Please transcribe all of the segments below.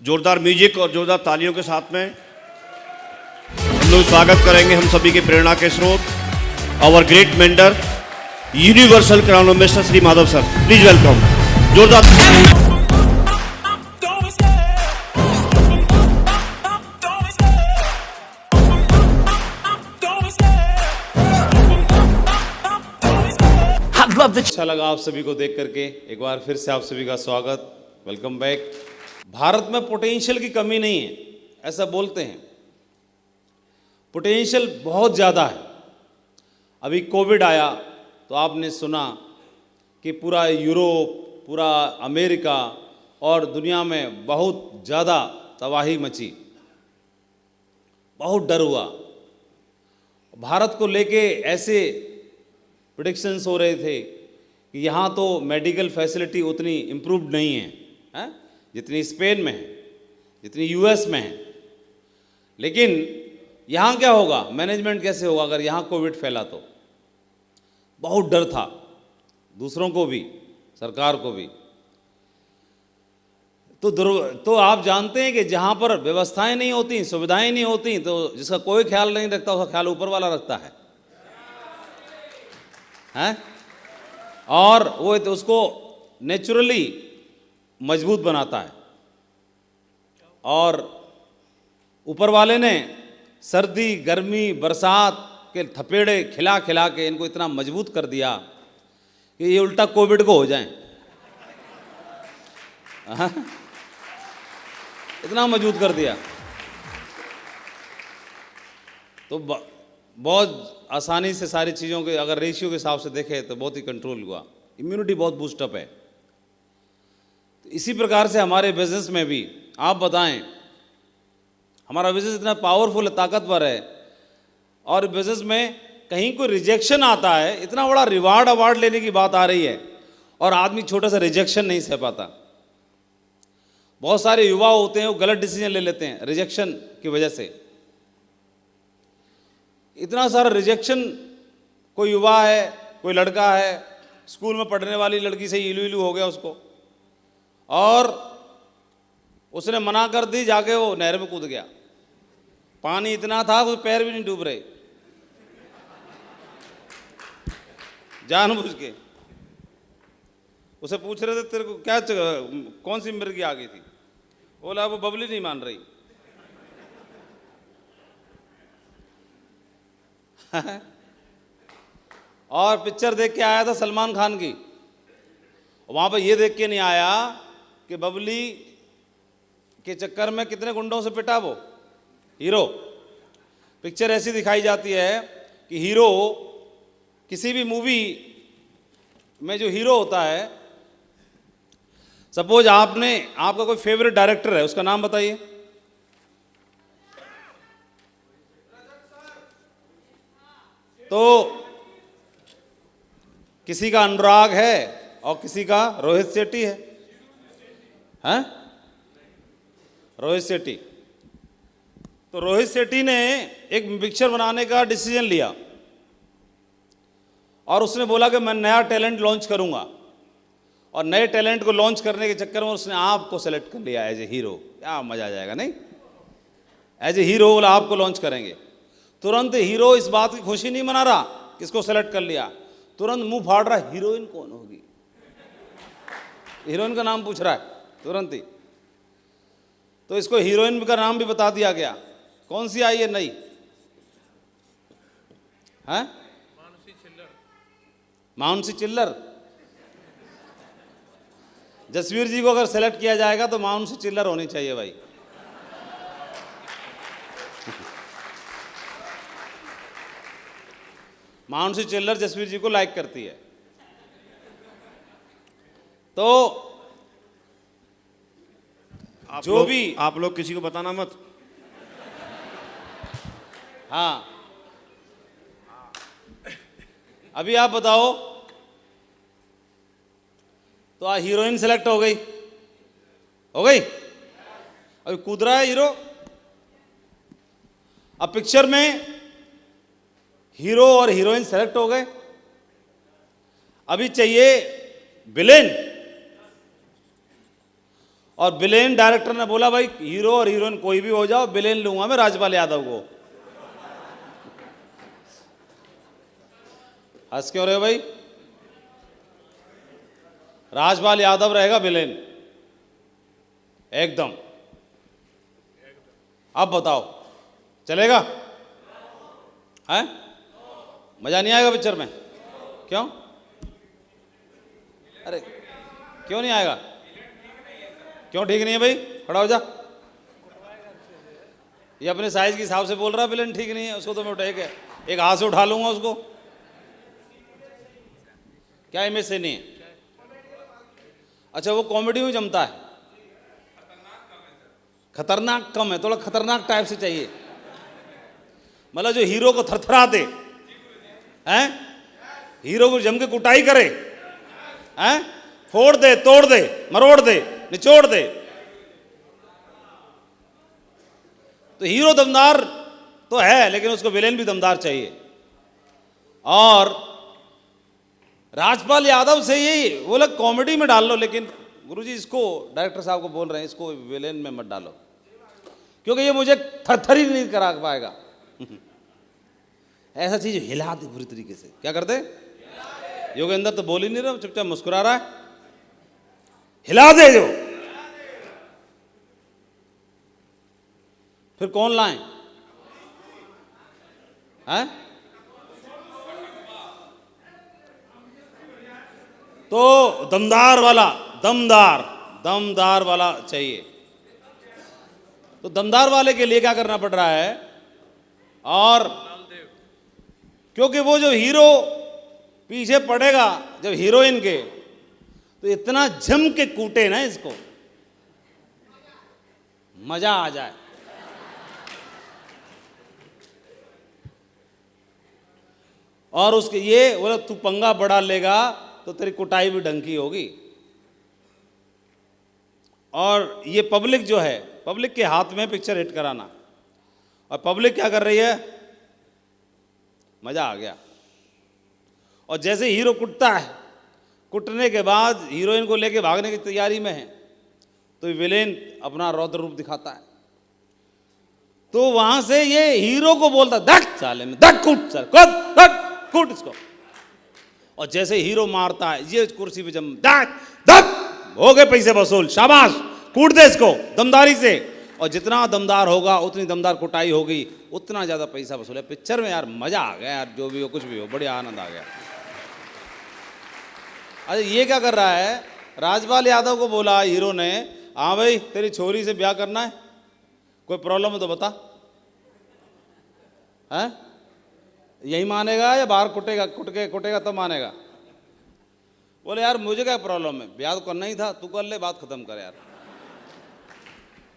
जोरदार म्यूजिक और जोरदार तालियों के साथ में हम लोग स्वागत करेंगे हम सभी के प्रेरणा के स्रोत our great mentor universal crown mister Shri Madhav sir. Please welcome. जोरदार अच्छा लगा आप सभी को देख करके। एक बार फिर से आप सभी का स्वागत, वेलकम बैक। भारत में पोटेंशियल की कमी नहीं है, ऐसा बोलते हैं। पोटेंशियल बहुत ज़्यादा है। अभी कोविड आया तो आपने सुना कि पूरा यूरोप, पूरा अमेरिका और दुनिया में बहुत ज़्यादा तबाही मची, बहुत डर हुआ। भारत को लेके ऐसे प्रेडिक्शंस हो रहे थे कि यहाँ तो मेडिकल फैसिलिटी उतनी इम्प्रूव्ड नहीं है, जितनी स्पेन में है, जितनी यूएस में है। लेकिन यहाँ क्या होगा, मैनेजमेंट कैसे होगा अगर यहाँ कोविड फैला तो? बहुत डर था, दूसरों को भी, सरकार को भी। तो आप जानते हैं कि जहाँ पर व्यवस्थाएं नहीं होती, सुविधाएं नहीं होती, तो जिसका कोई ख्याल नहीं रखता उसका ख्याल ऊपर वाला रखता है। और वो तो उसको नेचुरली मजबूत बनाता है। और ऊपर वाले ने सर्दी, गर्मी, बरसात के थपेड़े खिला खिला के इनको इतना मजबूत कर दिया कि ये उल्टा कोविड को हो जाएं। इतना मजबूत कर दिया। तो बहुत आसानी से सारी चीज़ों के अगर रेशियो के हिसाब से देखें तो बहुत ही कंट्रोल हुआ। इम्यूनिटी बहुत बूस्टअप है। तो इसी प्रकार से हमारे बिजनेस में भी आप बताएं, हमारा बिजनेस इतना पावरफुल है, ताकतवर है, और बिजनेस में कहीं कोई रिजेक्शन आता है, इतना बड़ा रिवार्ड अवार्ड लेने की बात आ रही है और आदमी छोटा सा रिजेक्शन नहीं सह पाता। बहुत सारे युवा होते हैं वो गलत डिसीजन ले लेते हैं रिजेक्शन की वजह से। इतना सारा रिजेक्शन, कोई युवा है, कोई लड़का है, स्कूल में पढ़ने वाली लड़की से इलू इलू हो गया उसको, और उसने मना कर दी, जाके वो नहर में कूद गया। पानी इतना था कि पैर भी नहीं डूब रहे, जानबूझ के। उसे पूछ रहे थे तेरे को क्या, कौन सी मिर्गी आ गई थी? बोला वो बबली नहीं मान रही। और पिक्चर देख के आया था सलमान खान की, वहां पर यह देख के नहीं आया कि बबली के चक्कर में कितने गुंडों से पिटा वो हीरो। पिक्चर ऐसी दिखाई जाती है कि हीरो, किसी भी मूवी में जो हीरो होता है, सपोज आपका कोई फेवरेट डायरेक्टर है, उसका नाम बताइए। तो किसी का अनुराग है और किसी का रोहित शेट्टी है, हैं? रोहित शेट्टी। तो रोहित शेट्टी ने एक पिक्चर बनाने का डिसीजन लिया और उसने बोला कि मैं नया टैलेंट लॉन्च करूंगा, और नए टैलेंट को लॉन्च करने के चक्कर में उसने आपको सेलेक्ट कर लिया एज ए हीरो। क्या मजा आ जाएगा, नहीं? एज ए हीरो बोला आपको लॉन्च करेंगे। तुरंत हीरो इस बात की खुशी नहीं मना रहा किसको सेलेक्ट कर लिया, तुरंत मुंह फाड़ रहा, हीरोइन कौन होगी? हीरोइन का नाम पूछ रहा है तुरंत ही। तो इसको हीरोइन का नाम भी बता दिया गया। कौन सी आई है नई? हैं? मानसी चिल्लर। जसवीर जी को अगर सेलेक्ट किया जाएगा तो मानसी चिल्लर होनी चाहिए भाई। मानसी चिल्लर जसवीर जी को लाइक करती है। तो आप लोग किसी को बताना मत। हाँ, अभी आप बताओ, तो हीरोइन सेलेक्ट हो गई, अभी कूद रहा है हीरो। अब पिक्चर में हीरो और हीरोइन सेलेक्ट हो गए, अभी चाहिए विलेन। और विलेन डायरेक्टर ने बोला भाई हीरो और हीरोइन कोई भी हो जाओ, विलेन लूंगा मैं राजपाल यादव को। हंस क्यों रहे हो भाई? राजपाल यादव रहेगा विलेन एकदम। अब बताओ चलेगा? है मजा नहीं आएगा पिक्चर में? क्यों? अरे क्यों नहीं आएगा? क्यों ठीक नहीं है भाई? खड़ा हो जा। ये अपने साइज के हिसाब से बोल रहा है विलेन ठीक नहीं है, उसको तो मैं एक हाथ से उठा लूंगा उसको। क्या इमेज से नहीं है? अच्छा वो कॉमेडी में जमता है, खतरनाक कम है, थोड़ा खतरनाक टाइप से चाहिए, मतलब जो हीरो को थरथरा दे, हैं हीरो को जम के कुटाई करे, हैं फोड़ दे, तोड़ दे, मरोड़ दे, निचोड़ दे। तो हीरो दमदार तो है लेकिन उसको विलेन भी दमदार चाहिए। और राजपाल यादव से यही वो लोग कॉमेडी में डाल लो, लेकिन गुरुजी इसको डायरेक्टर साहब को बोल रहे हैं इसको विलेन में मत डालो, क्योंकि ये मुझे थरथरी नहीं करा पाएगा। ऐसा चीज हिला दे बुरी तरीके से। क्या करते? योगेंद्र तो बोल ही नहीं रहा, चुपचाप मुस्कुरा रहा है। हिला दे जो, फिर कौन लाए? हैं? तो दमदार वाला, दमदार वाला चाहिए। तो दमदार वाले के लिए क्या करना पड़ रहा है? और क्योंकि वो जो हीरो पीछे पड़ेगा जब हीरोइन के, तो इतना जम के कूटे ना इसको, मजा आ जाए। और उसके ये बोला तू पंगा बड़ा लेगा तो तेरी कुटाई भी ढंग की होगी। और ये पब्लिक जो है, पब्लिक के हाथ में पिक्चर हिट कराना, और पब्लिक क्या कर रही है? मजा आ गया। और जैसे हीरो कुटता है, कुटने के बाद हीरोइन को लेके भागने की तैयारी में है, तो विलेन अपना रौद्र रूप दिखाता है। तो वहां से ये हीरो को बोलता धक साले में, धक कूट सर, कूट इसको। और जैसे हीरो मारता है, ये कुर्सी पे जम धक धक, हो गए पैसे वसूल, शाबाश, कूट दे इसको दमदारी से। और जितना दमदार होगा उतनी दमदार कुटाई होगी, उतना ज्यादा पैसा वसूल है। पिक्चर में यार मजा आ गया यार, जो भी हो कुछ भी हो, बढ़िया आनंद आ गया। अरे ये क्या कर रहा है? राजपाल यादव को बोला हीरो ने, हाँ भाई तेरी छोरी से ब्याह करना है, कोई प्रॉब्लम है तो बता। हैं? यही मानेगा या बाहर कुटेगा तब मानेगा? बोले यार मुझे क्या प्रॉब्लम है, ब्याह तो करना ही था, तू कर ले, बात खत्म कर यार।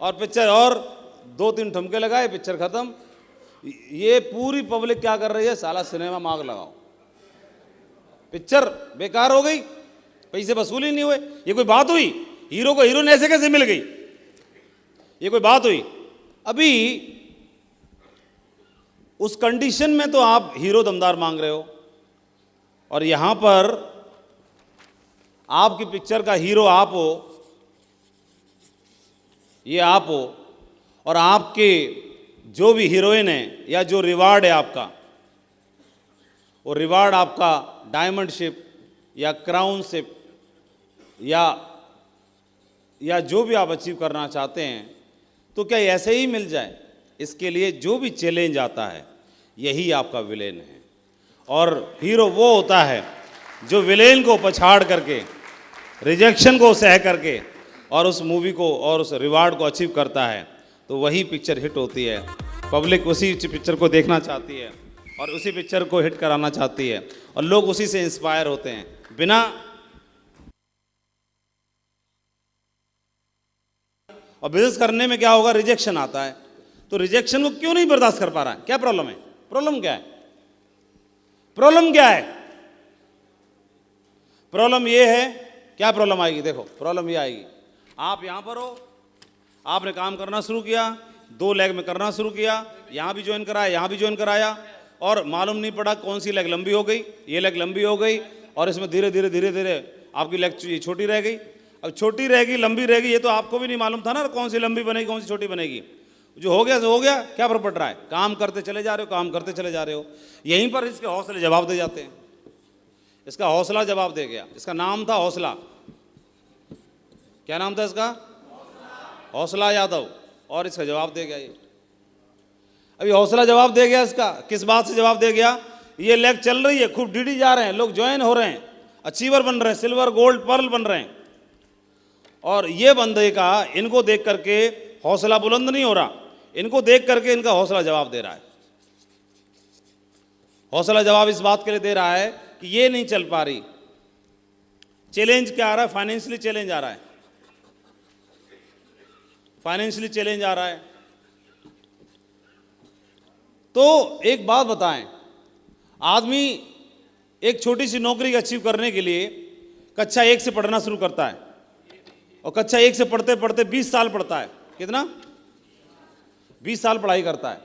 और पिक्चर और 2-3 ठुमके लगाए, पिक्चर खत्म। ये पूरी पब्लिक क्या कर रही है? साला सिनेमा मांग लगाओ, पिक्चर बेकार हो गई, पैसे वसूल ही नहीं हुए। ये कोई बात हुई? हीरो को हीरोइन ऐसे कैसे मिल गई? ये कोई बात हुई? अभी उस कंडीशन में तो आप हीरो दमदार मांग रहे हो, और यहां पर आपकी पिक्चर का हीरो आप हो, ये आप हो, और आपके जो भी हीरोइन है या जो रिवार्ड है आपका, वो रिवार्ड आपका डायमंड शिप या क्राउन शिप या जो भी आप अचीव करना चाहते हैं, तो क्या ऐसे ही मिल जाए? इसके लिए जो भी चैलेंज आता है, यही आपका विलेन है। और हीरो वो होता है जो विलेन को पछाड़ करके, रिजेक्शन को सह करके, और उस मूवी को और उस रिवार्ड को अचीव करता है, तो वही पिक्चर हिट होती है। पब्लिक उसी पिक्चर को देखना चाहती है और उसी पिक्चर को हिट कराना चाहती है, और लोग उसी से इंस्पायर होते हैं। बिना और बिजनेस करने में क्या होगा? रिजेक्शन आता है। तो रिजेक्शन को क्यों नहीं बर्दाश्त कर पा रहा है? क्या प्रॉब्लम है? प्रॉब्लम क्या है? प्रॉब्लम क्या है? प्रॉब्लम ये है, क्या प्रॉब्लम आएगी? देखो प्रॉब्लम ये आएगी, आप यहां पर हो, आपने काम करना शुरू किया, 2 लेग में करना शुरू किया, यहां भी ज्वाइन कराया, यहां भी ज्वाइन कराया, और मालूम नहीं पड़ा कौन सी लेग लंबी हो गई, ये लेग लंबी हो गई, और इसमें धीरे धीरे आपकी लेग छोटी रह गई। अब छोटी रहेगी लंबी रहेगी ये तो आपको भी नहीं मालूम था ना, कौन सी लंबी बनेगी कौन सी छोटी बनेगी। जो हो गया सो हो गया, क्या फर्क पड़ रहा है, काम करते चले जा रहे हो, काम करते चले जा रहे हो। यहीं पर इसके हौसले जवाब दे जाते हैं। इसका हौसला जवाब दे गया। इसका नाम था हौसला। क्या नाम था इसका? हौसला यादव। और इसका जवाब दे गया ये। अभी हौसला जवाब दे गया। इसका किस बात से जवाब दे गया? ये लैग चल रही है, खूब डीडी जा रहे हैं, लोग ज्वाइन हो रहे हैं, अचीवर बन रहे हैं, सिल्वर गोल्ड पर्ल बन रहे हैं। और ये बंदे का इनको देख करके हौसला बुलंद नहीं हो रहा, इनको देख करके इनका हौसला जवाब दे रहा है। हौसला जवाब इस बात के लिए दे रहा है कि ये नहीं चल पा रही। चैलेंज क्या आ रहा है? फाइनेंशियली चैलेंज आ रहा है। फाइनेंशियली चैलेंज आ रहा है। तो एक बात बताएं, आदमी एक छोटी सी नौकरी अचीव करने के लिए कक्षा 1 से पढ़ना शुरू करता है और कक्षा 1 से पढ़ते पढ़ते 20 साल पढ़ता है। कितना? 20 साल पढ़ाई करता है।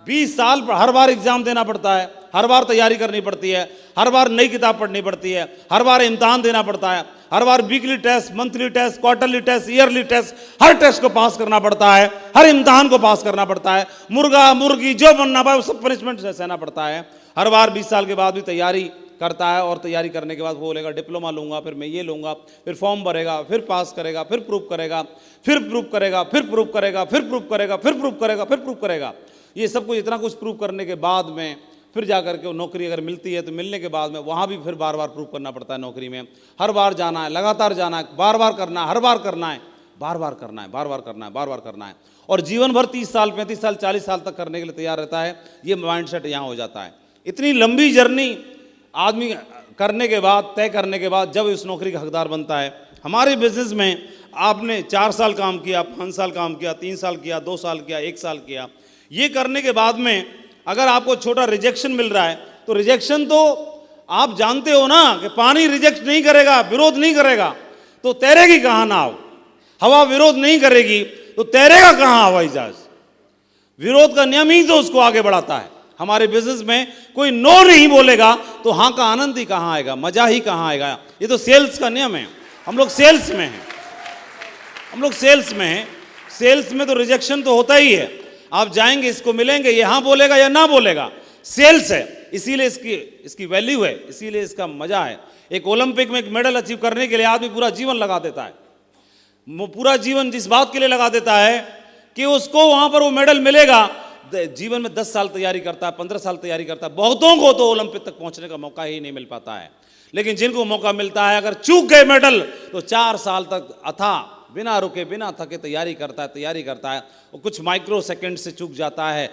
20 साल हर बार एग्जाम देना पड़ता है, हर बार तैयारी करनी पड़ती है, हर बार नई किताब पढ़नी पड़ती है, हर बार इम्तिहान देना पड़ता है, हर बार weekly test, monthly test, quarterly test, yearly test, हर टेस्ट को पास करना पड़ता है, हर इम्तिहान को पास करना पड़ता है। मुर्गा मुर्गी जो बनना पाए वो सब पनिशमेंट सहना पड़ता है। हर बार 20 साल के बाद भी तैयारी करता है और तैयारी करने के बाद वो बोलेगा डिप्लोमा लूंगा, फिर मैं ये लूंगा, फिर फॉर्म भरेगा, फिर पास करेगा, फिर प्रूफ करेगा, फिर प्रूफ करेगा, फिर प्रूफ करेगा, फिर प्रूफ करेगा, फिर प्रूफ करेगा, फिर प्रूफ करेगा। ये सब कुछ इतना कुछ प्रूफ करने के बाद में फिर जा करके वो नौकरी अगर मिलती है तो मिलने के बाद में वहाँ भी फिर बार बार प्रूफ करना पड़ता है। नौकरी में हर बार जाना है, लगातार जाना है, बार बार करना है, हर बार करना है, बार बार करना है, बार बार करना है, बार बार करना है। और जीवन भर 30 साल 35 साल 40 साल तक करने के लिए तैयार रहता है। ये माइंड सेट यहाँ हो जाता है। इतनी लंबी जर्नी आदमी करने के बाद, तय करने के बाद जब इस नौकरी का हकदार बनता है। हमारे बिजनेस में आपने 4 साल काम किया, 5 साल काम किया, 3 साल किया, 2 साल किया, 1 साल किया, ये करने के बाद में अगर आपको छोटा रिजेक्शन मिल रहा है तो रिजेक्शन तो आप जानते हो ना कि पानी रिजेक्ट नहीं करेगा, विरोध नहीं करेगा तो तैरेगी कहाँ नाव। हवा विरोध नहीं करेगी तो तैरेगा कहाँ हवाई जहाज। विरोध का नियम ही तो उसको आगे बढ़ाता है। हमारे बिजनेस में कोई नो नहीं बोलेगा तो हाँ का आनंद ही कहाँ आएगा, मजा ही कहाँ आएगा। ये तो सेल्स का नियम है। हम लोग सेल्स में हैं, हम लोग सेल्स में हैं। सेल्स में तो रिजेक्शन तो होता ही है। आप जाएंगे, इसको मिलेंगे, ये हाँ बोलेगा या ना बोलेगा। सेल्स है, इसीलिए इसकी वैल्यू है, इसीलिए इसका मजा है। एक ओलंपिक में एक मेडल अचीव करने के लिए आदमी पूरा जीवन लगा देता है। पूरा जीवन जिस बात के लिए लगा देता है कि उसको वहां पर वो मेडल मिलेगा। जीवन में 10 साल तैयारी करता है, 15 साल तैयारी करता है। बहुतों को तो ओलंपिक तक पहुंचने का मौका ही नहीं मिल पाता है। लेकिन जिनको मौका मिलता है, अगर चूक गए मेडल तो 4 साल तक अथा बिना रुके बिना थके तैयारी करता है। वो कुछ माइक्रो सेकंड से चूक जाता है,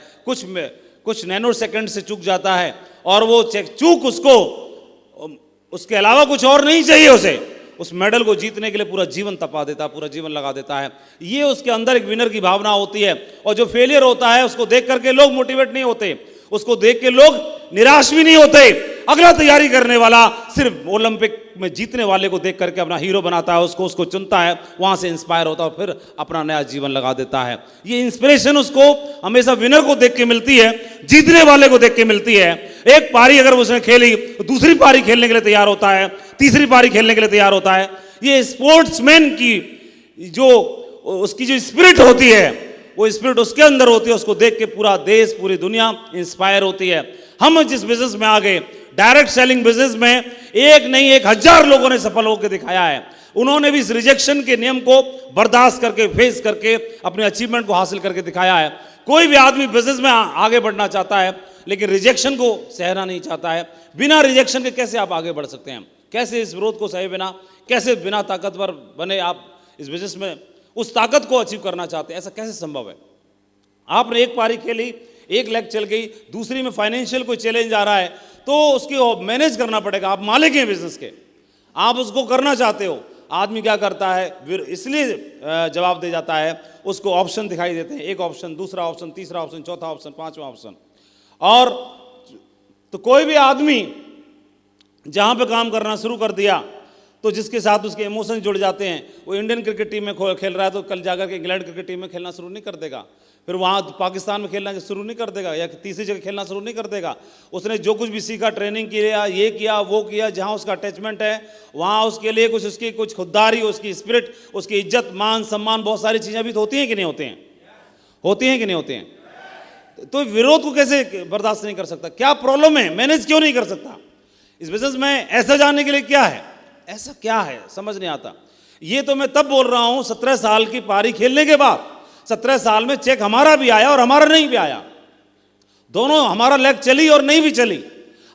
कुछ नैनो सेकंड से चूक जाता है और वो चूक उसको, उसके अलावा कुछ और नहीं चाहिए उसे। उस मेडल को जीतने के लिए पूरा जीवन तपा देता है, पूरा जीवन लगा देता है। ये उसके अंदर एक विनर की भावना होती है। और जो फेलियर होता है उसको देख करके लोग मोटिवेट नहीं होते, उसको देख के लोग निराश भी नहीं होते। अगला तैयारी करने वाला सिर्फ ओलंपिक में जीतने वाले को देख करके अपना हीरो बनाता है, उसको चुनता है, वहां से इंस्पायर होता है और फिर अपना नया जीवन लगा देता है। ये इंस्पिरेशन उसको हमेशा विनर को देख के मिलती है, जीतने वाले को देख के मिलती है। एक पारी अगर उसने खेली तो दूसरी पारी खेलने के लिए तैयार होता है, तीसरी पारी खेलने के लिए तैयार होता है। ये स्पोर्ट्समैन की जो उसकी जो स्पिरिट होती है, वो स्पिरिट उसके अंदर होती है। उसको देख के पूरा देश, पूरी दुनिया इंस्पायर होती है। हम जिस बिजनेस में आ गए, डायरेक्ट सेलिंग बिजनेस में, एक नहीं 1000 लोगों ने सफल होकर दिखाया है। उन्होंने भी इस रिजेक्शन के नियम को बर्दाश्त करके, फेस करके अपने अचीवमेंट को हासिल करके दिखाया है। कोई भी आदमी बिजनेस में आगे बढ़ना चाहता है लेकिन रिजेक्शन को सहना नहीं चाहता है। बिना रिजेक्शन के कैसे आप आगे बढ़ सकते हैं? कैसे इस विरोध को सहे बिना, कैसे बिना ताकतवर बने आप इस बिजनेस में उस ताकत को अचीव करना चाहते हैं? ऐसा कैसे संभव है? आपने एक पारी खेली, 1 लाख चल गई, दूसरी में फाइनेंशियल कोई चैलेंज आ रहा है तो उसकी मैनेज करना पड़ेगा। आप मालिक हैं बिजनेस के, आप उसको करना चाहते हो। आदमी क्या करता है, इसलिए जवाब दे जाता है, उसको ऑप्शन दिखाई देते हैं, एक ऑप्शन, दूसरा ऑप्शन, तीसरा ऑप्शन, चौथा ऑप्शन, 5वां ऑप्शन। और तो कोई भी आदमी जहां पे काम करना शुरू कर दिया तो जिसके साथ उसके इमोशन जुड़ जाते हैं, वो इंडियन क्रिकेट टीम में खेल रहा है तो कल जाकर के इंग्लैंड क्रिकेट टीम में खेलना शुरू नहीं कर देगा, फिर वहाँ पाकिस्तान में खेलना शुरू नहीं कर देगा, या तीसरी जगह खेलना शुरू नहीं कर देगा। उसने जो कुछ भी सीखा, ट्रेनिंग किया, ये किया वो किया, जहाँ उसका अटैचमेंट है वहाँ उसके लिए कुछ उसकी कुछ खुददारी, उसकी स्पिरिट, उसकी इज्जत, मान सम्मान, बहुत सारी चीज़ें भी तो होती हैं कि नहीं होती हैं, होती हैं कि नहीं होती हैं। तो विरोध को कैसे बर्दाश्त नहीं कर सकता? क्या प्रॉब्लम है? मैनेज क्यों नहीं कर सकता? इस बिजनेस में ऐसा जानने के लिए क्या है, ऐसा क्या है समझ नहीं आता। ये तो मैं तब बोल रहा हूं 17 साल की पारी खेलने के बाद। 17 साल में चेक हमारा भी आया और हमारा नहीं भी आया, दोनों, हमारा लेग चली और नहीं भी चली,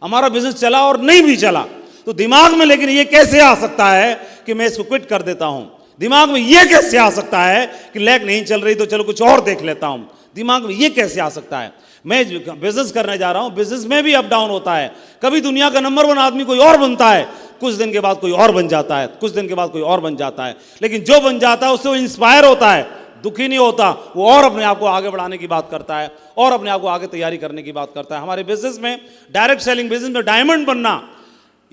हमारा बिजनेस चला और नहीं भी चला। तो दिमाग में लेकिन ये कैसे आ सकता है कि मैं इसको क्विट कर देता हूं? दिमाग में ये कैसे आ सकता है कि लेग नहीं चल रही तो चलो कुछ और देख लेता हूं? दिमाग में ये कैसे आ सकता है? मैं बिजनेस करने जा रहा हूं, बिजनेस में भी अप डाउन होता है। कभी दुनिया का नंबर 1 आदमी कोई और बनता है, कुछ दिन के बाद कोई और बन जाता है, कुछ दिन के बाद कोई और बन जाता है। लेकिन जो बन जाता है उससे वो इंस्पायर होता है, दुखी नहीं होता, वो और अपने आप को आगे बढ़ाने की बात करता है और अपने आप को आगे तैयारी करने की बात करता है। हमारे बिजनेस में, डायरेक्ट सेलिंग बिजनेस में डायमंड बनना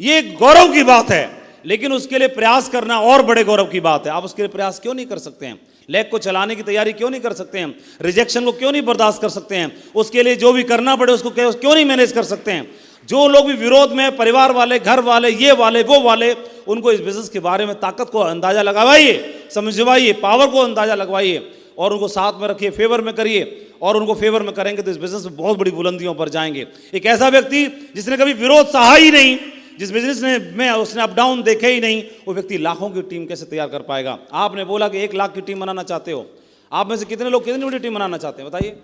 ये गौरव की बात है, लेकिन उसके लिए प्रयास करना और बड़े गौरव की बात है। आप उसके लिए प्रयास क्यों नहीं कर सकते हैं? लेग को चलाने की तैयारी क्यों नहीं कर सकते हैं? रिजेक्शन को क्यों नहीं बर्दाश्त कर सकते हैं? उसके लिए जो भी करना पड़े उसको क्यों नहीं मैनेज कर सकते हैं? जो लोग भी विरोध में, परिवार वाले, घर वाले, ये वाले, वो वाले, उनको इस बिजनेस के बारे में ताकत को अंदाजा लगवाइए, समझवाइए, पावर को अंदाजा लगवाइए और उनको साथ में रखिए, फेवर में करिए। और उनको फेवर में करेंगे तो इस बिजनेस में बहुत बड़ी बुलंदियों पर जाएंगे। एक ऐसा व्यक्ति जिसने कभी विरोध सहा ही नहीं, जिस बिजनेस में उसने अप डाउन देखे ही नहीं, वो व्यक्ति लाखों की टीम कैसे तैयार कर पाएगा? आपने बोला कि 1 लाख की टीम बनाना चाहते हो, आप में से कितने लोग कितनी बड़ी टीम बनाना चाहते हैं बताइए?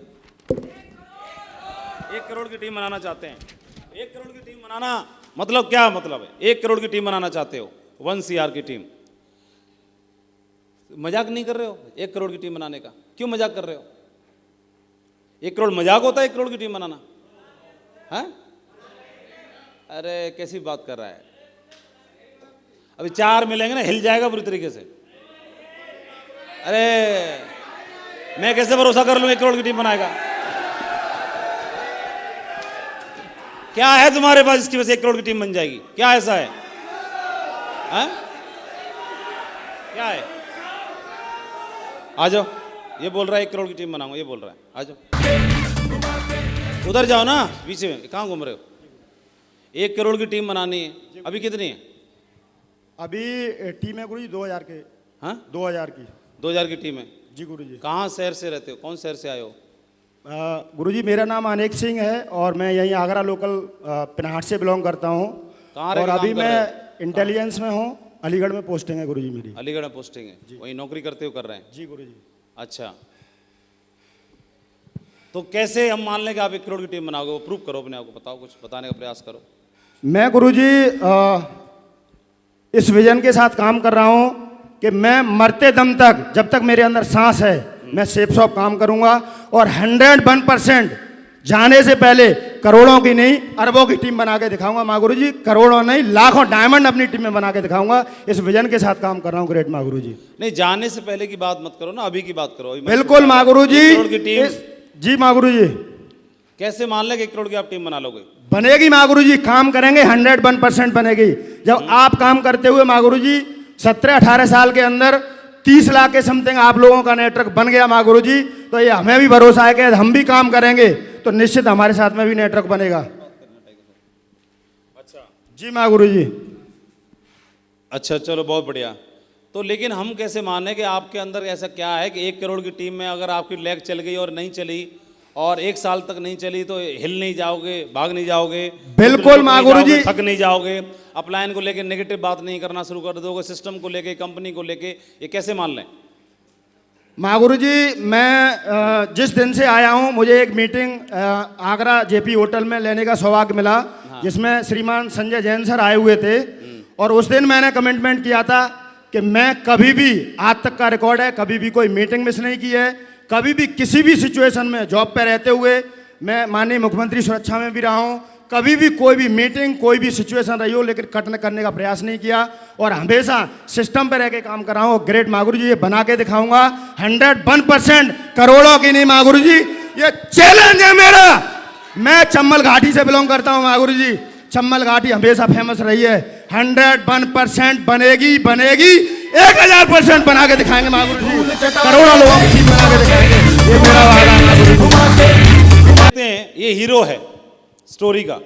1 करोड़ की टीम बनाना चाहते हैं। 1 करोड़ की टीम बनाना मतलब क्या मतलब है? 1 करोड़ की टीम बनाना चाहते हो, 1 CR की टीम। मजाक नहीं कर रहे हो 1 करोड़ की टीम बनाने का? क्यों मजाक कर रहे हो? 1 करोड़ मजाक होता है 1 करोड़ की टीम बनाना? है? अरे कैसी बात कर रहा है? अभी 4 मिलेंगे ना, हिल जाएगा बुरी तरीके से। अरे मैं कैसे भरोसा कर लूं 1 करोड़ की टीम बनाएगा? क्या है तुम्हारे पास इसकी वजह से 1 करोड़ की टीम बन जाएगी? क्या ऐसा है? क्या है? आ जाओ, ये बोल रहा है 1 करोड़ की टीम बनाऊंगा, ये बोल रहा है, आ जाओ। उधर जाओ ना, पीछे में कहाँ घूम रहे हो? 1 करोड़ की टीम बनानी है, अभी कितनी है? अभी टीम है गुरुजी 2000 के। हाँ 2000 की। 2000 की टीम है जी गुरुजी। कहाँ शहर से रहते हो? कौन शहर से आए हो? गुरुजी मेरा नाम अनेक सिंह है और मैं यहीं आगरा लोकल पिनाहट से बिलोंग करता हूँ। कहाँ रह और के अभी काम कर मैं रहे हो? इंटेलिजेंस में हूँ, अलीगढ़ में पोस्टिंग है गुरुजी मेरी। अलीगढ़ में पोस्टिंग है, वहीं नौकरी करते हो, कर रहे हैं? जी गुरुजी। अच्छा, तो कैसे हम मान लें कि आप 1 करोड़ की टीम बनाओगे? वो प्रूव करो अपने आप को, बताओ, कुछ बताने का प्रयास करो। मैं गुरुजी इस विजन के साथ काम कर रहा हूँ कि मैं मरते दम तक, जब तक मेरे अंदर सांस है, मैं सेफ शॉप काम करूंगा और 101% जाने से पहले करोड़ों की नहीं अरबों की टीम बना के दिखाऊंगा माँ गुरुजी। करोड़ों नहीं, लाखों डायमंड अपनी टीम में बना के दिखाऊंगा। इस विजन के साथ काम कर रहा हूँ ग्रेट माँ गुरुजी। नहीं, जाने से पहले की बात मत करो ना, अभी की बात करो। बिल्कुल माँ गुरुजी। 1 करोड़ की टीम जी माँ गुरुजी। कैसे मान ले कि 1 करोड़ की आप टीम बना लोगे? बनेगी माँ गुरुजी, काम करेंगे, 101% बनेगी। जब आप काम करते हुए माँ गुरुजी 17-18 साल के अंदर 30 लाख के समथिंग आप लोगों का नेटवर्क बन गया माँ गुरुजी, तो ये हमें भी भरोसा है कि हम भी काम करेंगे तो निश्चित हमारे साथ में भी नेटवर्क बनेगा। अच्छा जी माँ गुरुजी। अच्छा, चलो बहुत बढ़िया। तो लेकिन हम कैसे माने कि आपके अंदर ऐसा क्या है कि 1 करोड़ की टीम में अगर आपकी लेग चल गई और नहीं चली और 1 साल तक नहीं चली तो हिल नहीं जाओगे, भाग नहीं जाओगे? बिल्कुल माँ गुरुजी। थक नहीं जाओगे? अपलाइन को लेके नेगेटिव बात नहीं करना शुरू कर दोगे? सिस्टम को लेके, कंपनी को लेके, ये कैसे मान लें? माँ गुरुजी, मैं जिस दिन से आया हूँ मुझे एक मीटिंग आगरा जेपी होटल में लेने का सौभाग्य मिला। हाँ। जिसमें श्रीमान संजय जैन सर आए हुए थे और उस दिन मैंने कमिटमेंट किया था कि मैं कभी भी, आज तक का रिकॉर्ड है, कभी भी कोई मीटिंग मिस नहीं की है। कभी भी किसी भी सिचुएशन में जॉब पे रहते हुए मैं माननीय मुख्यमंत्री सुरक्षा में भी रहा हूँ, कभी भी कोई भी मीटिंग, कोई भी सिचुएशन रही हो लेकिन कट करने का प्रयास नहीं किया और हमेशा सिस्टम पे रह के काम कर रहा हूँ। ग्रेट माँ गुरुजी, ये बना के दिखाऊंगा 101%, करोड़ों की नहीं माँ गुरुजी, ये चैलेंज है मेरा। मैं चम्बल घाटी से बिलोंग करता हूँ माँ गुरुजी। चम्बल घाटी हमेशा फेमस रही है, 101% बनेगी बनेगी, 1000% बना के दिखाएंगे महागुरु जी, करोड़ों लोगों की ठीक बना के दिखाएंगे, ये मेरा वादा है महागुरु जी। कहते हैं ये हीरो है स्टोरी का,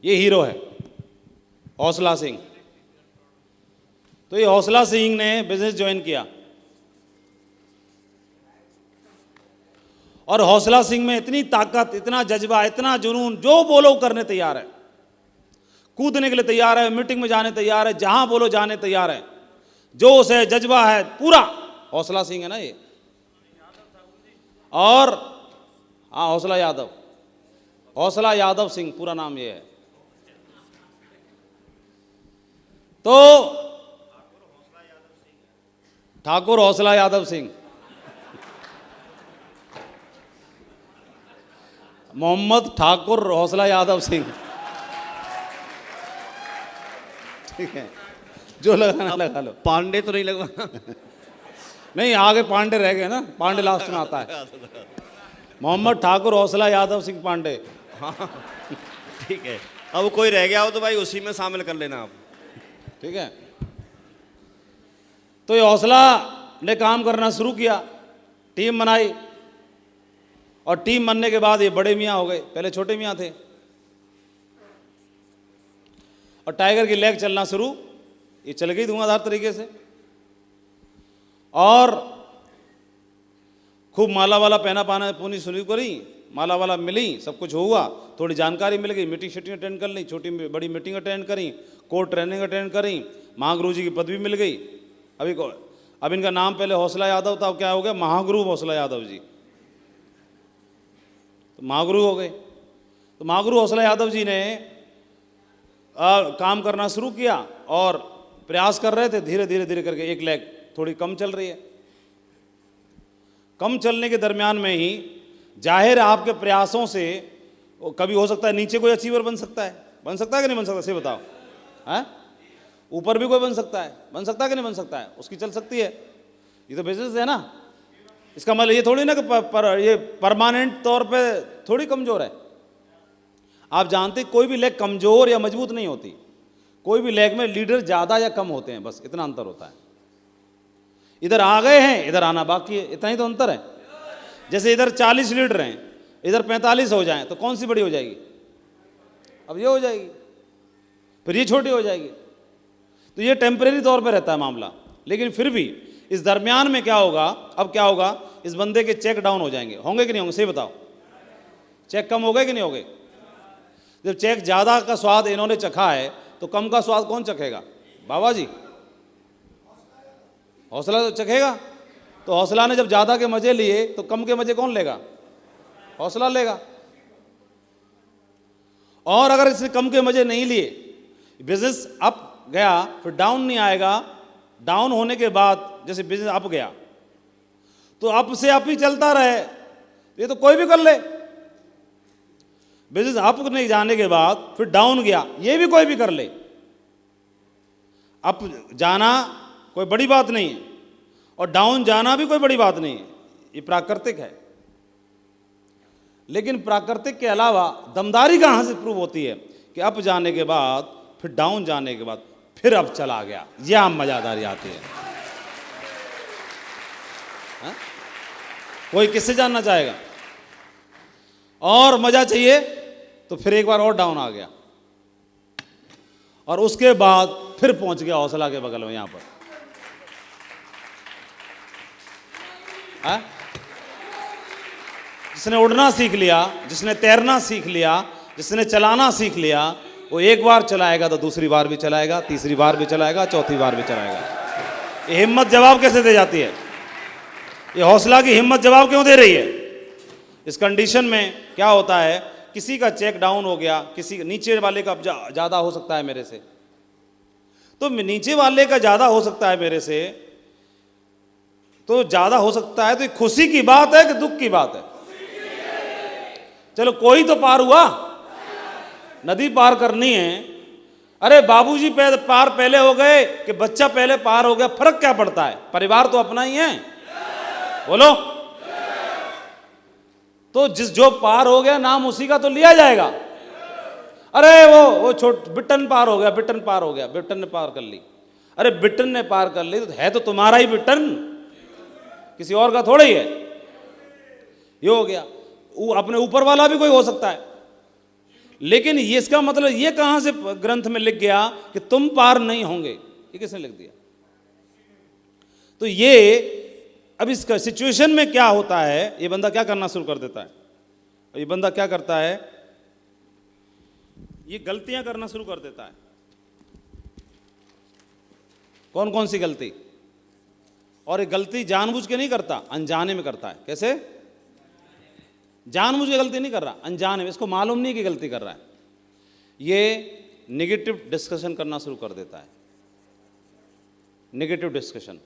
ये हीरो है हौसला सिंह। तो ये हौसला सिंह ने बिजनेस ज्वाइन किया और हौसला सिंह में इतनी ताकत, इतना जज्बा, इतना जुनून, जो बोलो करने तैयार है, कूदने के लिए तैयार है, मीटिंग में जाने तैयार है, जहां बोलो जाने तैयार है, जोश है, जज्बा है, पूरा हौसला सिंह है ना ये। और हाँ, हौसला यादव, हौसला यादव सिंह पूरा नाम ये है। तो ठाकुर हौसला यादव सिंह, मोहम्मद ठाकुर हौसला यादव सिंह, ठीक है, जो लगाना लगा लो। पांडे तो नहीं लगवाना? नहीं, आगे पांडे रह गए ना, पांडे लास्ट में आता है। मोहम्मद ठाकुर हौसला यादव सिंह पांडे। हाँ ठीक है, अब कोई रह गया हो तो भाई उसी में शामिल कर लेना आप, ठीक है। तो ये हौसला ने काम करना शुरू किया, टीम बनाई, और टीम बनने के बाद ये बड़े मियाँ हो गए, पहले छोटे मियाँ थे। और टाइगर की लेग चलना शुरू, ये चल गई धुआंधार तरीके से, और खूब माला वाला पहना पाना पूनी शुरू करी, माला वाला मिली, सब कुछ हुआ, थोड़ी जानकारी मिल गई, मीटिंग शीटिंग अटेंड कर ली, छोटी बड़ी मीटिंग अटेंड करी, कोर्ट ट्रेनिंग अटेंड करी, महागुरु जी की पदवी मिल गई। अब इनका नाम पहले हौसला यादव था, अब क्या हो गया, महागुरु हौसला यादव जी, तो महागुरु हो गए। तो महागुरु हौसला यादव जी ने काम करना शुरू किया और प्रयास कर रहे थे, धीरे धीरे धीरे करके एक लेग थोड़ी कम चल रही है। कम चलने के दरमियान में ही जाहिर है आपके प्रयासों से कभी हो सकता है नीचे कोई अचीवर बन सकता है कि नहीं बन सकता, से बताओ, हैं? ऊपर भी कोई बन सकता है कि नहीं बन सकता है, उसकी चल सकती है। ये तो बिजनेस है ना, इसका मतलब ये थोड़ी ना कि ये परमानेंट तौर पे थोड़ी कमजोर है। आप जानते कोई भी लेग कमजोर या मजबूत नहीं होती, कोई भी लेग में लीडर ज्यादा या कम होते हैं, बस इतना अंतर होता है। इधर आ गए हैं, इधर आना बाकी है, इतना ही तो अंतर है। जैसे इधर 40 लीडर हैं, इधर 45 हो जाएं तो कौन सी बड़ी हो जाएगी? अब ये हो जाएगी, फिर ये छोटी हो जाएगी। तो ये टेम्परेरी तौर पे रहता है मामला, लेकिन फिर भी इस दरमियान में क्या होगा, अब क्या होगा, इस बंदे के चेक डाउन हो जाएंगे, होंगे कि नहीं होंगे, सही बताओ, चेक कम हो गए कि नहीं हो गए? जब चेक ज़्यादा का स्वाद इन्होंने चखा है तो कम का स्वाद कौन चखेगा? बाबा जी, हौसला तो चखेगा। तो हौसला ने जब ज़्यादा के मजे लिए तो कम के मजे कौन लेगा? हौसला लेगा। और अगर इसने कम के मजे नहीं लिए, बिजनेस अप गया, फिर डाउन नहीं आएगा। डाउन होने के बाद जैसे बिजनेस अप गया तो अप से अप ही चलता रहे, ये तो कोई भी कर ले। बिजनेस अप नहीं जाने के बाद फिर डाउन गया, ये भी कोई भी कर ले। अप जाना कोई बड़ी बात नहीं है और डाउन जाना भी कोई बड़ी बात नहीं है, ये प्राकृतिक है। लेकिन प्राकृतिक के अलावा दमदारी कहां से प्रूव होती है कि अप जाने के बाद फिर डाउन जाने के बाद फिर अप चला गया, यह मजादारी आती है। हा? कोई किससे जानना चाहेगा? और मजा चाहिए तो फिर एक बार और डाउन आ गया और उसके बाद फिर पहुंच गया हौसला के बगल में, यहां पर। हा? जिसने उड़ना सीख लिया, जिसने तैरना सीख लिया, जिसने चलाना सीख लिया, वो एक बार चलाएगा तो दूसरी बार भी चलाएगा, तीसरी बार भी चलाएगा, चौथी बार भी चलाएगा। ये हिम्मत जवाब कैसे दे जाती है? ये हौसला की हिम्मत जवाब क्यों दे रही है? इस कंडीशन में क्या होता है, किसी का चेक डाउन हो गया, किसी नीचे वाले का ज़्यादा हो सकता है मेरे से, तो नीचे वाले का ज़्यादा हो सकता है मेरे से, तो ज़्यादा हो सकता है, तो खुशी की बात है कि दुख की बात है? चलो कोई तो पार हुआ, नदी पार करनी है। अरे बाबूजी पार पहले हो गए कि बच्चा पहले पार हो गया, फर्क क्या पड़ता है? परिवार तो अपना ही है, बोलो। तो जो पार हो गया नाम उसी का तो लिया जाएगा। अरे वो छोट बिट्टन पार हो गया, बिट्टन पार हो गया, बिट्टन ने पार कर ली। अरे बिट्टन ने पार कर ली तो है तो तुम्हारा ही बिट्टन, किसी और का थोड़ा ही है। ये हो गया, वो अपने ऊपर वाला भी कोई हो सकता है, लेकिन ये इसका मतलब ये कहां से ग्रंथ में लिख गया कि तुम पार नहीं होंगे? ये किसने लिख दिया? तो ये अब इसका सिचुएशन में क्या होता है, ये बंदा क्या करना शुरू कर देता है, ये बंदा क्या करता है, ये गलतियां करना शुरू कर देता है। कौन कौन सी गलती? और ये गलती जानबूझ के नहीं करता, अनजाने में करता है। कैसे? जानबूझ के गलती नहीं कर रहा, अनजाने में, इसको मालूम नहीं कि गलती कर रहा है। ये नेगेटिव डिस्कशन करना शुरू कर देता है, नेगेटिव डिस्कशन।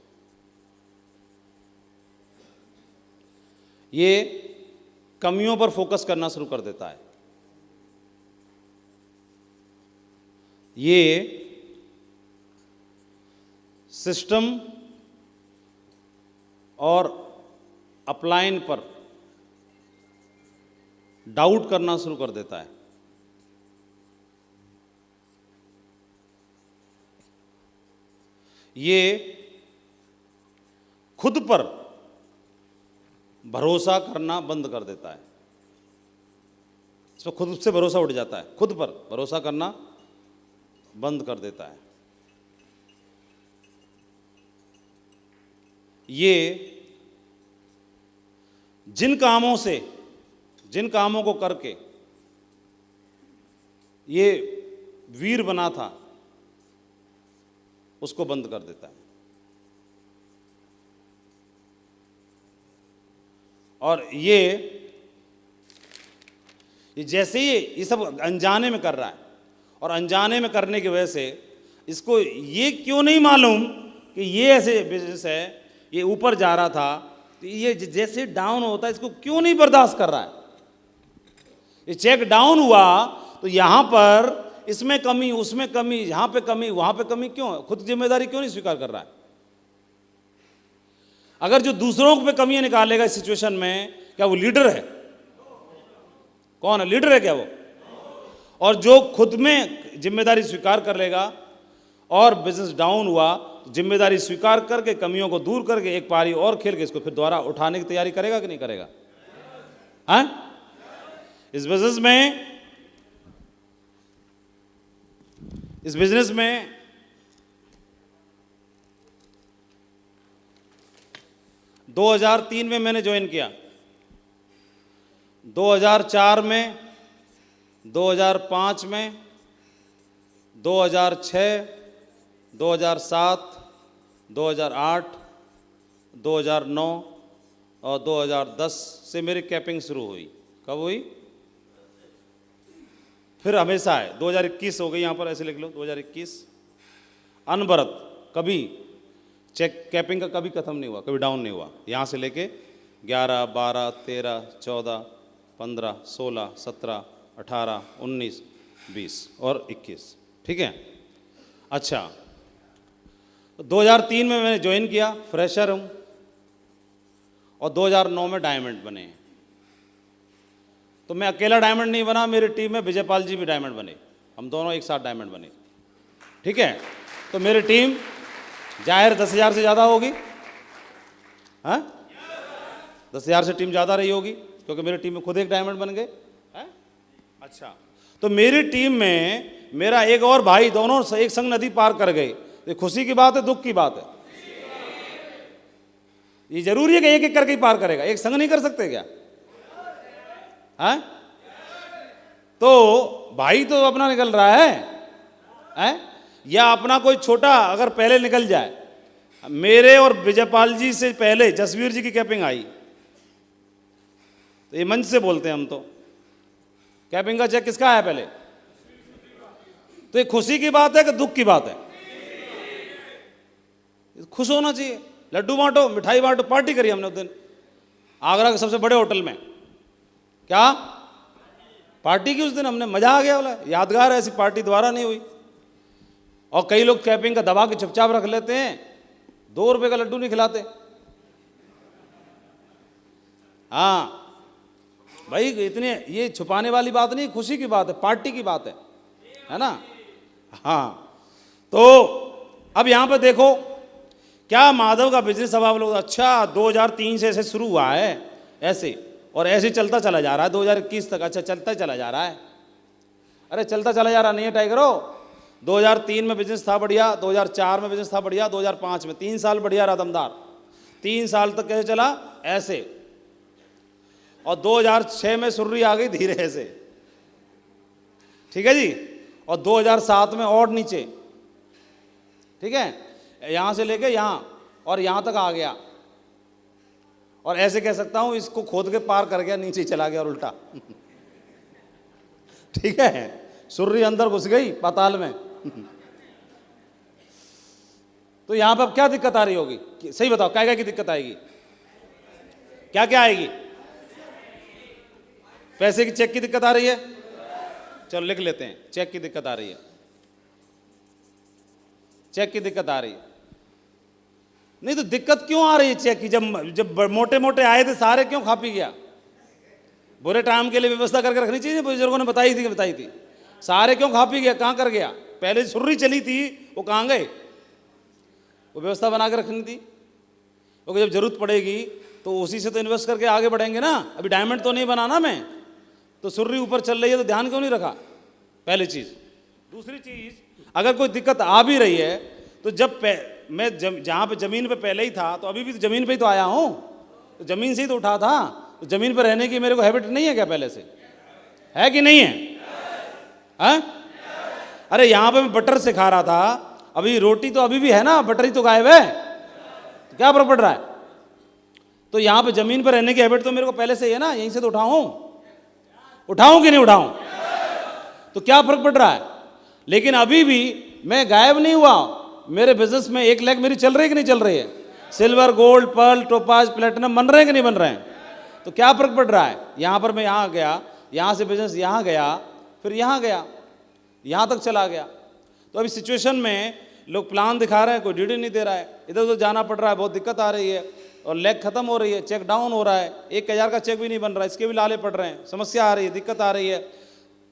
ये कमियों पर फोकस करना शुरू कर देता है। ये सिस्टम और अपलाइन पर डाउट करना शुरू कर देता है। ये खुद पर भरोसा करना बंद कर देता है, इस पर खुद से भरोसा उठ जाता है, खुद पर भरोसा करना बंद कर देता है। ये जिन कामों को करके ये वीर बना था, उसको बंद कर देता है। और ये जैसे ही ये सब अनजाने में कर रहा है, और अनजाने में करने की वजह से इसको ये क्यों नहीं मालूम कि ये ऐसे बिजनेस है, ये ऊपर जा रहा था, तो ये जैसे डाउन होता है इसको क्यों नहीं बर्दाश्त कर रहा है। ये चेक डाउन हुआ तो यहां पर इसमें कमी, उसमें कमी, यहां पे कमी, वहां पे कमी, क्यों? खुद जिम्मेदारी क्यों नहीं स्वीकार कर रहा है? अगर जो दूसरों पे कमियां निकालेगा इस सिचुएशन में, क्या वो लीडर है? कौन है लीडर? है क्या वो? और जो खुद में जिम्मेदारी स्वीकार कर लेगा और बिजनेस डाउन हुआ, जिम्मेदारी स्वीकार करके कमियों को दूर करके एक पारी और खेल के इसको फिर दोबारा उठाने की तैयारी करेगा कि नहीं करेगा? हाँ, इस बिजनेस में 2003 में मैंने ज्वाइन किया, 2004 में, 2005 में, 2006, 2007, 2008, 2009 और 2010 से मेरी कैपिंग शुरू हुई। कब हुई? फिर हमेशा है, 2021 हो गई, यहाँ पर ऐसे लिख लो 2021, अनवरत, कभी चेक कैपिंग का कभी खत्म नहीं हुआ, कभी डाउन नहीं हुआ। यहाँ से लेके 11, 12, 13, 14, 15, 16, 17, 18, 19, 20 और 21। ठीक है, अच्छा, 2003 में मैंने ज्वाइन किया, फ्रेशर हूँ, और 2009 में डायमंड बने हैं। तो मैं अकेला डायमंड नहीं बना, मेरी टीम में विजयपाल जी भी डायमंड बने, हम दोनों एक साथ डायमंड बने। ठीक है, तो मेरी टीम जाहिर 10,000 से ज़्यादा होगी, हाँ, 10,000 से टीम ज़्यादा रही होगी, क्योंकि मेरी टीम में खुद एक डायमंड बन गए। अच्छा, तो मेरी टीम में मेरा एक और भाई, दोनों एक संग नदी पार कर गए। ये खुशी की बात है, दुख की बात है? ये जरूरी है कि एक एक करके ही पार करेगा, एक संग नहीं कर सकते क्या? हाँ, तो भाई तो अपना निकल रहा है, या अपना कोई छोटा अगर पहले निकल जाए। मेरे और विजयपाल जी से पहले जसवीर जी की कैपिंग आई, तो ये मंच से बोलते हैं हम, तो कैपिंग का चेक किसका आया पहले? तो ये खुशी की बात है कि दुख की बात है? खुश होना चाहिए, लड्डू बांटो, मिठाई बांटो, पार्टी करी हमने उस दिन आगरा के सबसे बड़े होटल में। क्या पार्टी की उस दिन हमने, मजा आ गया बोला, यादगार है, ऐसी पार्टी दोबारा नहीं हुई। और कई लोग कैपिंग का दबा के चुपचाप रख लेते हैं, 2 रुपए का लड्डू नहीं खिलाते। हाँ भाई, इतने ये छुपाने वाली बात नहीं, खुशी की बात है, पार्टी की बात है। है ना। हाँ, तो अब यहाँ पे देखो क्या माधव का बिजनेस। अब आप लोग अच्छा 2003 से ऐसे शुरू हुआ है ऐसे, और ऐसे चलता चला जा रहा है 2021 तक। अच्छा चलता चला जा रहा है, अरे चलता चला जा रहा नहीं है टाइगरो। 2003 में बिजनेस था बढ़िया, 2004 में बिजनेस था बढ़िया, 2005 में 3 साल बढ़िया रहा दमदार। 3 साल तक कैसे चला ऐसे, और 2006 में सुर्री आ गई धीरे ऐसे, ठीक है जी। और 2007 में और नीचे, ठीक है, यहां से लेके यहां और यहां तक आ गया, और ऐसे कह सकता हूं इसको खोद के पार कर गया, नीचे चला गया और उल्टा ठीक है, सुर्री अंदर घुस गई पाताल में तो यहां पर अब क्या दिक्कत आ रही होगी, सही बताओ, क्या क्या की दिक्कत आएगी, क्या क्या आएगी। पैसे की, चेक की दिक्कत आ रही है, चलो लिख लेते हैं, चेक की दिक्कत आ रही है, चेक की दिक्कत आ रही है। नहीं तो दिक्कत क्यों आ रही है चेक की, जब मोटे मोटे आए थे सारे क्यों खा पी गया। बुरे टाइम के लिए व्यवस्था करके रखनी चाहिए, बुजुर्गों ने बताई थी, सारे क्यों खा पी गया, कहां कर गया। पहले सुर्री चली थी वो कहां गए, वो व्यवस्था बना के रखनी थी, क्योंकि जब जरूरत पड़ेगी तो उसी से तो इन्वेस्ट करके आगे बढ़ेंगे ना। अभी डायमंड तो नहीं बनाना मैं, तो सुर्री ऊपर चल रही है तो ध्यान क्यों नहीं रखा, पहली चीज। दूसरी चीज, अगर कोई दिक्कत आ भी रही है तो मैं जहां पे जमीन पे पहले ही था, तो अभी भी तो जमीन पे ही तो आया हूं, तो जमीन से ही तो उठा था, तो जमीन पे रहने की मेरे को हैबिट नहीं है क्या, पहले से है कि नहीं है, है? अरे यहां पे मैं बटर से खा रहा था, अभी रोटी तो अभी भी है ना, बटर ही तो गायब है, तो क्या फर्क पड़ रहा है। तो यहां पे जमीन पर रहने की हैबिट तो मेरे को पहले से ही है ना, यहीं से तो उठाऊं कि नहीं उठाऊं, तो क्या फर्क पड़ रहा है। लेकिन अभी भी मैं गायब नहीं हुआ, मेरे बिजनेस में 1 लाख मेरी चल रही है कि नहीं चल रही है, silver gold pearl topaz platinum बन रहे हैं कि नहीं बन रहे हैं, तो क्या फर्क पड़ रहा है। यहां पर मैं यहां गया, यहां से बिजनेस यहां गया, फिर यहां गया, यहां तक चला गया। तो अभी सिचुएशन में लोग प्लान दिखा रहे हैं, कोई ड्यूटी नहीं दे रहा है, इधर उधर जाना पड़ रहा है, बहुत दिक्कत आ रही है, और लेग खत्म हो रही है, चेक डाउन हो रहा है, 1000 का चेक भी नहीं बन रहा है, इसके भी लाले पड़ रहे हैं, समस्या आ रही है, दिक्कत आ रही है।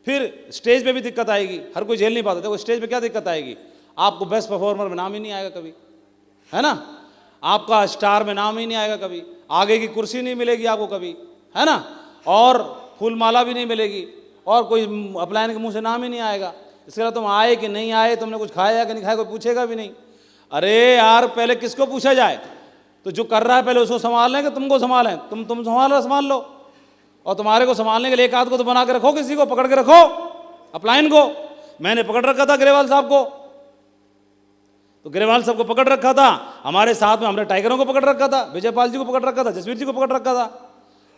फिर स्टेज पे भी दिक्कत आएगी, हर कोई झेल नहीं पाता। देखो स्टेज पे क्या दिक्कत आएगी, आपको बेस्ट परफॉर्मर में नाम ही नहीं आएगा कभी, है ना, आपका स्टार में नाम ही नहीं आएगा कभी, आगे की कुर्सी नहीं मिलेगी आपको कभी, है ना, और फूल माला भी नहीं मिलेगी, और कोई अपलायन के मुंह से नाम ही नहीं आएगा। इसके अलावा तुम आए कि नहीं आए, तुमने कुछ खाया कि नहीं खाया, कोई पूछेगा भी नहीं। अरे यार पहले किसको पूछा जाए, तो जो कर रहा है पहले उसको संभाल लें कि तुमको संभालें, तुम संभाल लो, और तुम्हारे को संभालने के लिए एक आध को तो बना के रखो, किसी को पकड़ के रखो, अपलाइन को। मैंने पकड़ रखा था ग्रेवाल साहब को, तो ग्रेवाल साहब को पकड़ रखा था, हमारे साथ में हमने टाइगरों को पकड़ रखा था, विजयपाल जी को पकड़ रखा था, जसवीर जी को पकड़ रखा था,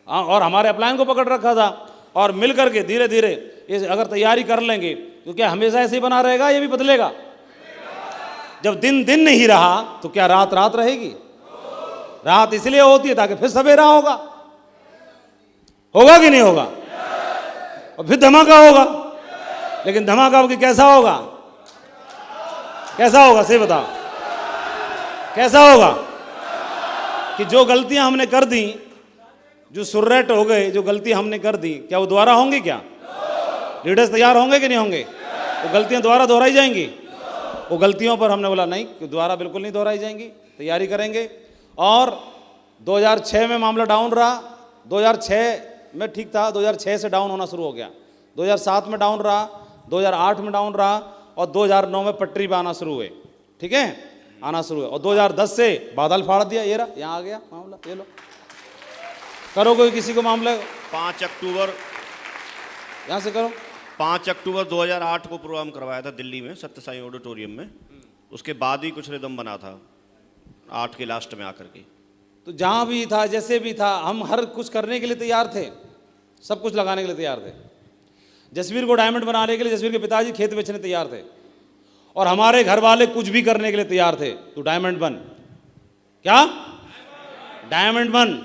और हमारे अपलाइन को पकड़ रखा था, और मिल करके धीरे धीरे ये अगर तैयारी कर लेंगे तो क्या हमेशा ऐसे ही बना रहेगा, ये भी बदलेगा। जब दिन दिन नहीं रहा तो क्या रात रात रहेगी। रात इसलिए होती है ताकि फिर सवेरा होगा कि नहीं होगा, और फिर धमाका होगा। लेकिन धमाका की कैसा होगा, कैसा होगा सही बताओ, कैसा होगा कि जो गलतियां हमने कर दी, जो सुर्रेट हो गए, जो गलती हमने कर दी, क्या वो दोबारा होंगी, क्या लीडर्स तैयार होंगे कि नहीं होंगे, वो गलतियां दोबारा दोहराई जाएंगी। वो गलतियों पर हमने बोला नहीं, दोबारा बिल्कुल नहीं दोहराई जाएंगी, तैयारी करेंगे। और 2006 में मामला डाउन रहा, 2006 में ठीक था, 2006 से डाउन होना शुरू हो गया, 2007 में डाउन रहा, 2008 में डाउन रहा, और 2009 में पटरी पे आना शुरू हुए, ठीक है, आना शुरू हुए, और 2010 से बादल फाड़ दिया, ये रहा, यहाँ आ गया मामला, ये लो करो कोई किसी को मामला। 5 अक्टूबर यहाँ से करो। 5 अक्टूबर 2008 को प्रोग्राम करवाया था दिल्ली में सत्य साई ऑडिटोरियम में, उसके बाद ही कुछ रिदम बना था 8 के लास्ट में आकर के। तो जहाँ भी था, जैसे भी था, हम हर कुछ करने के लिए तैयार थे, सब कुछ लगाने के लिए तैयार थे। जसवीर को डायमंड बनाने के लिए जसवीर के पिताजी खेत बेचने तैयार थे, और हमारे घर वाले कुछ भी करने के लिए तैयार थे। तू डायमंड बन, क्या डायमंड बन,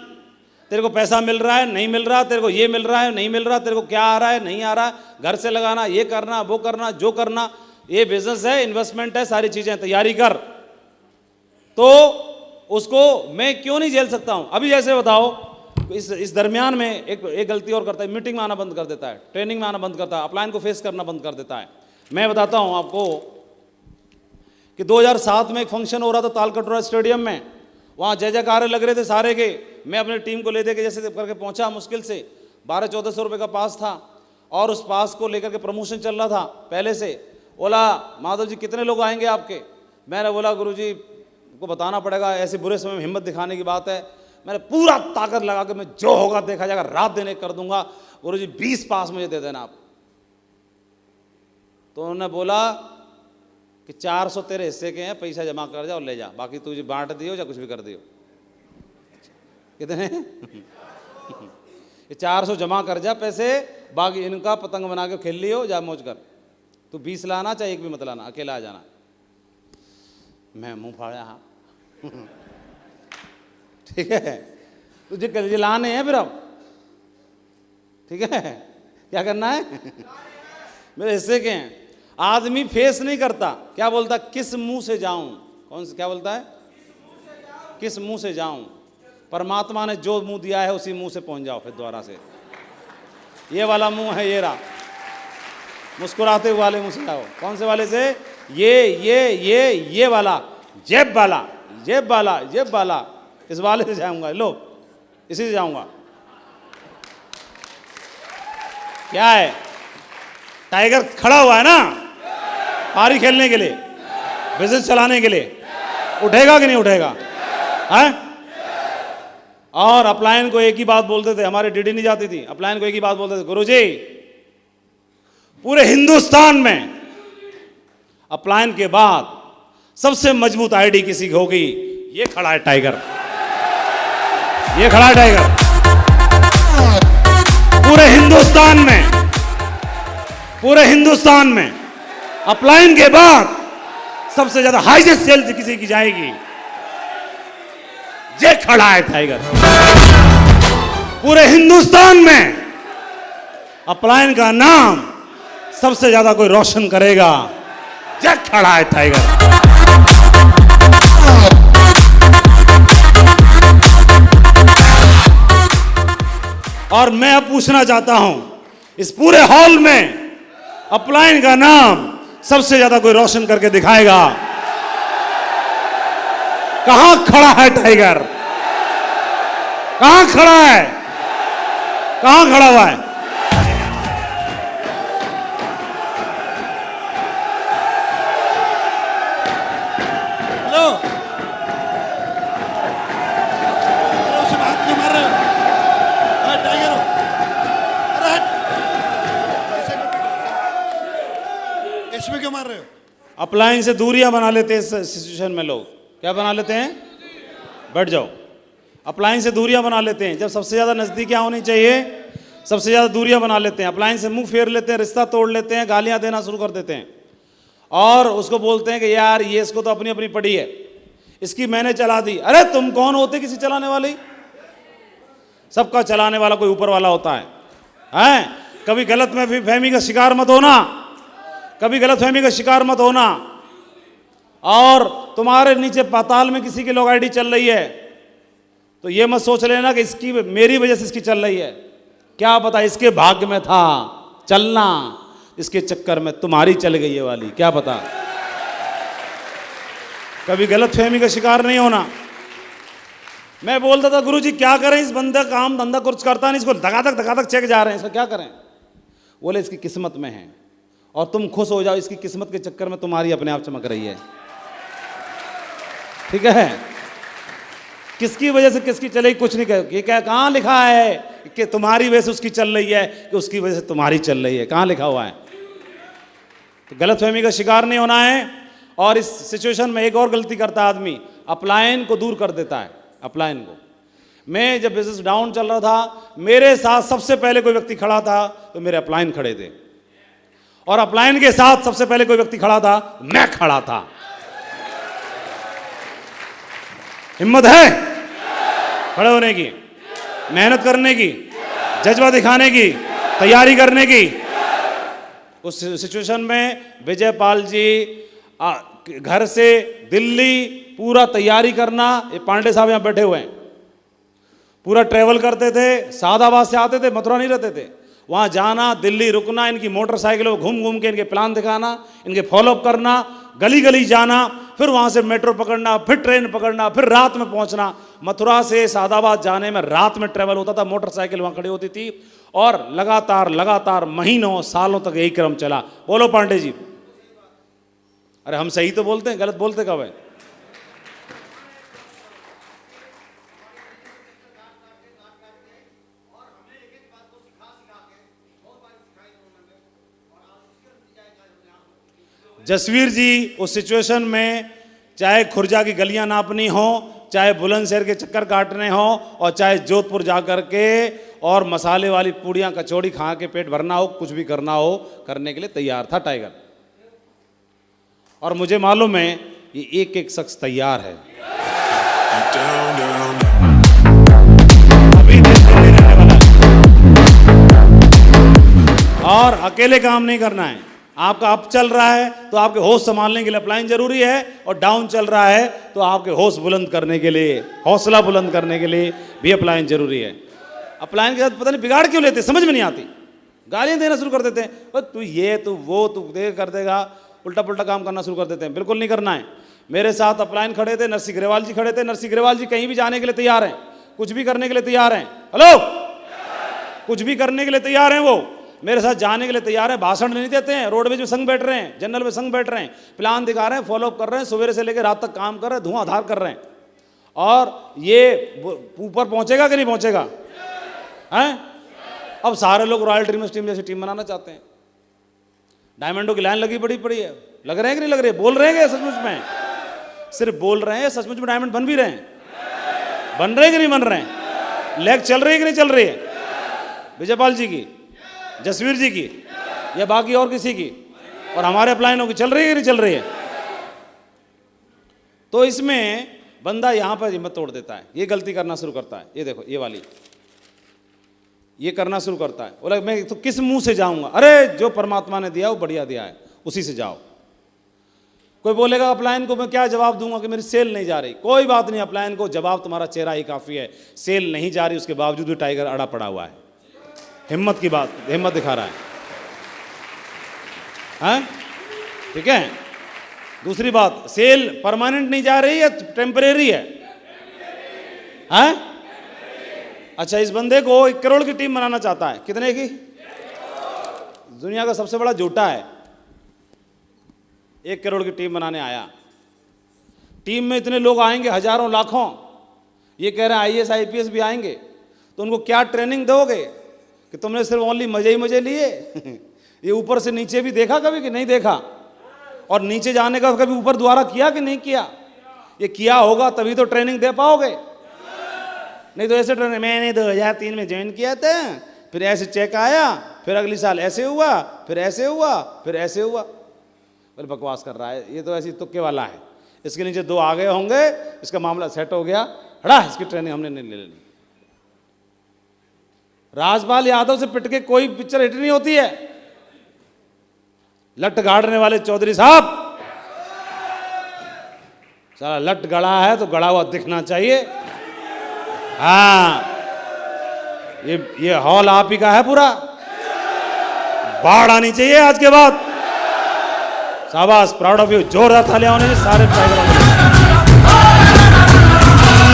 तेरे को पैसा मिल रहा है नहीं मिल रहा, तेरे को ये मिल रहा है नहीं मिल रहा, तेरे को क्या आ रहा है नहीं आ रहा, घर से लगाना, ये करना वो करना, जो करना, ये बिजनेस है, इन्वेस्टमेंट है, सारी चीजें, तैयारी कर। तो उसको मैं क्यों नहीं झेल सकता हूं। अभी जैसे बताओ, इस दरमियान में एक गलती और करता है, मीटिंग में आना बंद कर देता है, ट्रेनिंग में आना बंद करता है, अपलाइन को फेस करना बंद कर देता है, मैं बताता हूं आपको कि 2007 में एक फंक्शन हो रहा था तालकटोरा स्टेडियम में, वहाँ जय जयकारे लग रहे थे सारे के। मैं अपनी टीम को ले दे के जैसे करके पहुंचा, मुश्किल से 1200-1400 रुपये का पास था, और उस पास को लेकर के प्रमोशन चल रहा था पहले से। बोला माधव जी कितने लोग आएंगे आपके? मैंने बोला गुरुजी को बताना पड़ेगा, ऐसे बुरे समय में हिम्मत दिखाने की बात है। मैंने पूरा ताकत लगा के मैं जो होगा देखा जाएगा, रात देने कर दूंगा, गुरुजी 20 पास मुझे दे देना आप। तो उन्होंने बोला कि 400 तेरे हिस्से के हैं, पैसा जमा कर जा और ले जा, बाकी तुझे बांट दियो या कुछ भी कर दियो। कितने? ये 400 जमा कर जा पैसे, बाकी इनका पतंग बना के खेल लियो, जा मौज कर। तू 20 लाना चाहे एक भी मत लाना, अकेला आ जाना। मैं मुंह फाड़ा, हाँ ठीक है, तुझे कर्जे लाने हैं फिर अब, ठीक है, क्या करना है? मेरे हिस्से के हैं। आदमी फेस नहीं करता, क्या बोलता? किस मुंह से जाऊं? कौन से क्या बोलता है? किस मुंह से जाऊं? परमात्मा ने जो मुंह दिया है उसी मुंह से पहुंच जाओ फिर दोबारा से। ये वाला मुंह है, ये रहा, मुस्कुराते हुए वाले मुंह से जाओ। कौन से वाले से? ये वाला, जेब वाला, जेब वाला, जेब वाला, इस वाले से जाऊंगा। लो, इसी से जाऊंगा। क्या है? टाइगर खड़ा हुआ है ना पारी खेलने के लिए, बिजनेस चलाने के लिए, उठेगा कि नहीं उठेगा? है? और अपलायन को एक ही बात बोलते थे, हमारे डीडी नहीं जाती थी, अपलायन को एक ही बात बोलते थे, गुरुजी पूरे हिंदुस्तान में अपलायन के बाद सबसे मजबूत आईडी किसी की होगी? ये खड़ा है टाइगर, ये खड़ा है टाइगर। पूरे हिंदुस्तान में, पूरे हिंदुस्तान में अपलायन के बाद सबसे ज्यादा हाईएस्ट सेल्स किसी की जाएगी? ये खड़ा है टाइगर। पूरे हिंदुस्तान में अपलायन का नाम सबसे ज्यादा कोई रोशन करेगा, ये खड़ा है टाइगर। और मैं अब पूछना चाहता हूं, इस पूरे हॉल में अपलायन का नाम सबसे ज्यादा कोई रोशन करके दिखाएगा? कहां खड़ा है टाइगर? कहां खड़ा है? कहां खड़ा हुआ है? हेलो, अरे उसे हाथ क्यों मार रहे हो? अरे टाइगर हो, अरे हट, इसमें क्यों मार रहे हो? अपलायन से दूरियां बना लेते हैं इस सिचुएशन में लोग। क्या बना लेते हैं? बैठ जाओ। अपलायन से दूरियां बना लेते हैं, जब सबसे ज्यादा नजदीकियां होनी चाहिए सबसे ज्यादा दूरियां बना लेते हैं। अपलायन से मुंह फेर लेते हैं, रिश्ता तोड़ लेते हैं, गालियां देना शुरू कर देते हैं, और उसको बोलते हैं कि यार ये इसको तो अपनी अपनी पड़ी है, इसकी मैंने चला दी। अरे तुम कौन होते किसी चलाने वाली? सबका चलाने वाला कोई ऊपर वाला होता है? कभी गलत में फहमी का शिकार मत होना, कभी गलत फहमी का शिकार मत होना। और तुम्हारे नीचे पाताल में किसी की लोग आईडी चल रही है तो ये मत सोच लेना कि इसकी मेरी वजह से इसकी चल रही है। क्या पता इसके भाग्य में था चलना, इसके चक्कर में तुम्हारी चल गई ये वाली, क्या पता। कभी गलत फहमी का शिकार नहीं होना। मैं बोलता था गुरुजी क्या करें, इस बंदे काम धंधा कुछ करता नहीं, इसको धकाधक चेक जा रहे हैं, इसको क्या करें? बोले इसकी किस्मत में है, और तुम खुश हो जाओ, इसकी किस्मत के चक्कर में तुम्हारी अपने आप चमक रही है। ठीक है? किसकी वजह से किसकी चलेगी कुछ नहीं कह, ये क्या कहाँ लिखा है कि तुम्हारी वजह से उसकी चल रही है कि उसकी वजह से तुम्हारी चल रही है? कहाँ लिखा हुआ है? तो गलतफहमी का शिकार नहीं होना है। और इस सिचुएशन में एक और गलती करता आदमी, अपलायन को दूर कर देता है। अपलायन को, मैं जब बिजनेस डाउन चल रहा था, मेरे साथ सबसे पहले कोई व्यक्ति खड़ा था तो मेरे अपलायन खड़े थे, और अपलायन के साथ सबसे पहले कोई व्यक्ति खड़ा था, मैं खड़ा था। हिम्मत है खड़े होने की, मेहनत करने की, जज्बा दिखाने की, तैयारी करने की। उस सिचुएशन में विजय पाल जी घर से दिल्ली पूरा तैयारी करना, ये पांडे साहब यहाँ बैठे हुए हैं, पूरा ट्रेवल करते थे, सादाबाद से आते थे, मथुरा नहीं रहते थे, वहाँ जाना, दिल्ली रुकना, इनकी मोटरसाइकिलों को घूम घूम के इनके प्लान दिखाना, इनके फॉलोअप करना, गली गली जाना, फिर वहाँ से मेट्रो पकड़ना, फिर ट्रेन पकड़ना, फिर रात में पहुँचना। मथुरा से सादाबाद जाने में रात में ट्रेवल होता था, मोटरसाइकिल वहाँ खड़ी होती थी, और लगातार महीनों सालों तक यही क्रम चला। बोलो पांडे जी। अरे हम सही तो बोलते हैं, गलत बोलते कब है? जसवीर जी उस सिचुएशन में, चाहे खुर्जा की गलियां नापनी हो, चाहे बुलंदशहर के चक्कर काटने हो, और चाहे जोधपुर जाकर के और मसाले वाली पूड़ियां कचौड़ी खा के पेट भरना हो, कुछ भी करना हो, करने के लिए तैयार था टाइगर। और मुझे मालूम है ये एक एक शख्स तैयार है। अभी देश दिल्ली रहने वाला है। और अकेले काम नहीं करना है। आपका अप चल रहा है तो आपके होश संभालने के लिए अपलाइन जरूरी है, और डाउन चल रहा है तो आपके होश बुलंद करने के लिए, हौसला बुलंद करने के लिए भी अपलाइन जरूरी है। अपलाइन के साथ पता नहीं बिगाड़ क्यों लेते, समझ में नहीं आती। गालियां देना शुरू कर देते हैं, तू ये तू वो तू दे कर देगा, उल्टा पुल्टा काम करना शुरू कर देते हैं। बिल्कुल नहीं करना है। मेरे साथ अपलाइन खड़े थे, नरसिंह ग्रेवाल जी खड़े थे। नरसिंह ग्रेवाल जी कहीं भी जाने के लिए तैयार हैं, कुछ भी करने के लिए तैयार हैं। हेलो, कुछ भी करने के लिए तैयार हैं। वो मेरे साथ जाने के लिए तैयार है। भाषण नहीं देते हैं, रोडवेज में संग बैठ रहे हैं, जनरल में संग बैठ रहे हैं, प्लान दिखा रहे हैं, फॉलोअप कर रहे हैं, सवेरे से लेकर रात तक काम कर रहे हैं, धुआंधार कर रहे हैं। और ये ऊपर पहुंचेगा कि नहीं पहुंचेगा? हैं? अब सारे लोग रॉयल ड्रीमर्स टीम जैसी टीम बनाना चाहते हैं। डायमंडों की लाइन लगी पड़ी है। लग रहे हैं कि नहीं लग रहे? बोल रहे हैं सचमुच में? सिर्फ बोल रहे हैं, सचमुच में डायमंड बन भी रहे हैं? बन रहे हैं कि नहीं बन रहे हैं? लेग चल रही है कि नहीं चल रही है? विजयपाल जी की, जसवीर जी की, या बाकी और किसी की, और हमारे अपलाइनों की चल रही है कि नहीं चल रही है? तो इसमें बंदा यहां पर हिम्मत तोड़ देता है, ये गलती करना शुरू करता है। ये देखो, ये वाली, ये करना शुरू करता है। बोला मैं तो किस मुंह से जाऊंगा? अरे जो परमात्मा ने दिया वो बढ़िया दिया है, उसी से जाओ। कोई बोलेगा अपलाइन को मैं क्या जवाब दूंगा कि मेरी सेल नहीं जा रही। कोई बात नहीं, अपलाइन को जवाब तुम्हारा चेहरा ही काफी है। सेल नहीं जा रही, उसके बावजूद भी टाइगर अड़ा पड़ा हुआ है। हिम्मत की बात, हिम्मत दिखा रहा है। ठीक है। दूसरी बात, सेल परमानेंट नहीं जा रही है, टेम्परेरी है। हैं? अच्छा, इस बंदे को 1 करोड़ की टीम बनाना चाहता है। कितने की? दुनिया का सबसे बड़ा झूठा है। 1 करोड़ की टीम बनाने आया। टीम में इतने लोग आएंगे, हजारों लाखों। ये कह रहे हैं IAS IPS भी आएंगे, तो उनको क्या ट्रेनिंग दोगे कि तुमने सिर्फ ओनली मजे ही मजे लिए? ये ऊपर से नीचे भी देखा कभी कि नहीं देखा? और नीचे जाने का कभी ऊपर द्वारा किया कि नहीं किया? ये किया होगा तभी तो ट्रेनिंग दे पाओगे, नहीं तो ऐसे ट्रेनिंग मैंने 2003 में ज्वाइन किया था, फिर ऐसे चेक आया, फिर अगले साल ऐसे हुआ, फिर ऐसे हुआ, फिर ऐसे हुआ। बोले बकवास कर रहा है, ये तो ऐसी तुक्के वाला है। इसके नीचे 2 आ गए होंगे, इसका मामला सेट हो गया, हड़ा इसकी ट्रेनिंग हमने नहीं ले लेनी। राजपाल यादव से पिट के कोई पिक्चर हिट नहीं होती है। लट गाड़ने वाले चौधरी साहब, साला लट गड़ा है तो गड़ा हुआ दिखना चाहिए। हाँ, ये हॉल आप ही का है पूरा, बाढ़ आनी चाहिए आज के बाद। शाबाश, प्राउड ऑफ यू। जोरदार तालियां होनी चाहिए सारे टाइगरों